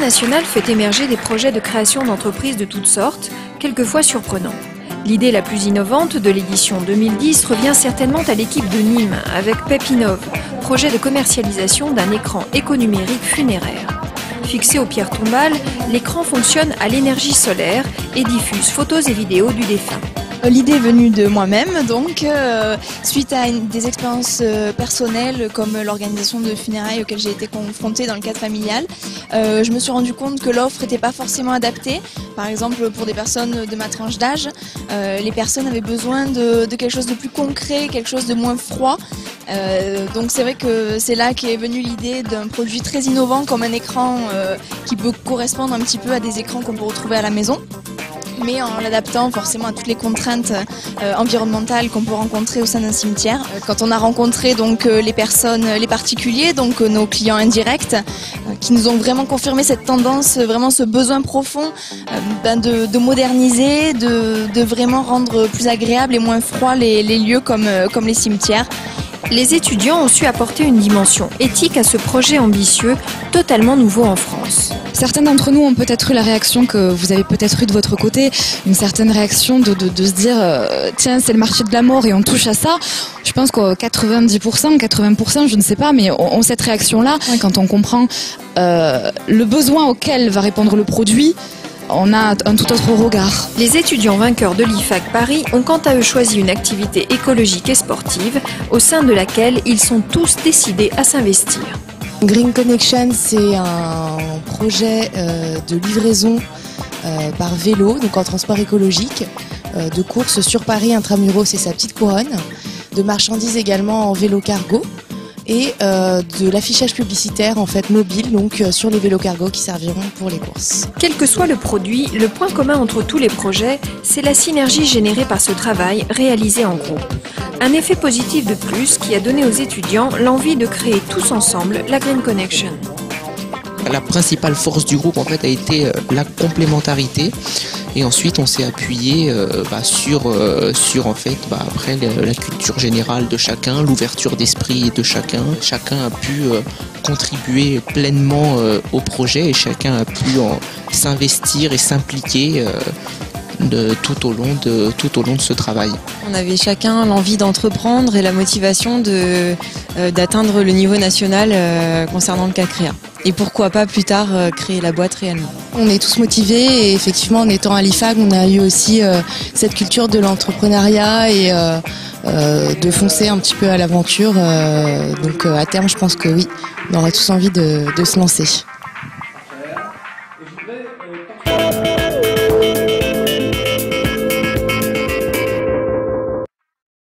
national fait émerger des projets de création d'entreprises de toutes sortes, quelquefois surprenants. L'idée la plus innovante de l'édition 2010 revient certainement à l'équipe de Nîmes avec Pepinov, projet de commercialisation d'un écran éconumérique funéraire. Fixé aux pierres tombales, l'écran fonctionne à l'énergie solaire et diffuse photos et vidéos du défunt. L'idée est venue de moi-même, donc suite à des expériences personnelles comme l'organisation de funérailles auxquelles j'ai été confrontée dans le cadre familial. Je me suis rendu compte que l'offre n'était pas forcément adaptée. Par exemple, pour des personnes de ma tranche d'âge, les personnes avaient besoin de quelque chose de plus concret, quelque chose de moins froid. Donc c'est vrai que c'est là qu'est venue l'idée d'un produit très innovant comme un écran qui peut correspondre un petit peu à des écrans qu'on peut retrouver à la maison, mais en l'adaptant forcément à toutes les contraintes environnementales qu'on peut rencontrer au sein d'un cimetière. Quand on a rencontré donc les personnes, les particuliers, donc nos clients indirects, qui nous ont vraiment confirmé cette tendance, vraiment ce besoin profond de moderniser, de vraiment rendre plus agréable et moins froid les lieux comme les cimetières. Les étudiants ont su apporter une dimension éthique à ce projet ambitieux, totalement nouveau en France. Certains d'entre nous ont peut-être eu la réaction que vous avez peut-être eu de votre côté, une certaine réaction de se dire tiens, c'est le marché de la mort et on touche à ça. Je pense que 90%, 80%, je ne sais pas, mais ont cette réaction-là. Quand on comprend le besoin auquel va répondre le produit, on a un tout autre regard. Les étudiants vainqueurs de l'IFAC Paris ont quant à eux choisi une activité écologique et sportive au sein de laquelle ils sont tous décidés à s'investir. Green Connection, c'est un projet de livraison par vélo, donc en transport écologique, de courses sur Paris intramuros et sa petite couronne, de marchandises également en vélo cargo, et de l'affichage publicitaire en fait mobile, donc sur les vélos cargo qui serviront pour les courses. Quel que soit le produit, le point commun entre tous les projets, c'est la synergie générée par ce travail réalisé en groupe. Un effet positif de plus qui a donné aux étudiants l'envie de créer tous ensemble la Green Connection. La principale force du groupe en fait a été la complémentarité. Et ensuite, on s'est appuyé sur en fait, après la culture générale de chacun, l'ouverture d'esprit de chacun. Chacun a pu contribuer pleinement au projet et chacun a pu s'investir et s'impliquer tout au long de ce travail. On avait chacun l'envie d'entreprendre et la motivation d'atteindre le niveau national concernant le CACREA. Et pourquoi pas plus tard créer la boîte réellement. On est tous motivés et effectivement en étant à l'IFAC, on a eu aussi cette culture de l'entrepreneuriat et de foncer un petit peu à l'aventure. Donc à terme, je pense que oui, on aura tous envie de se lancer.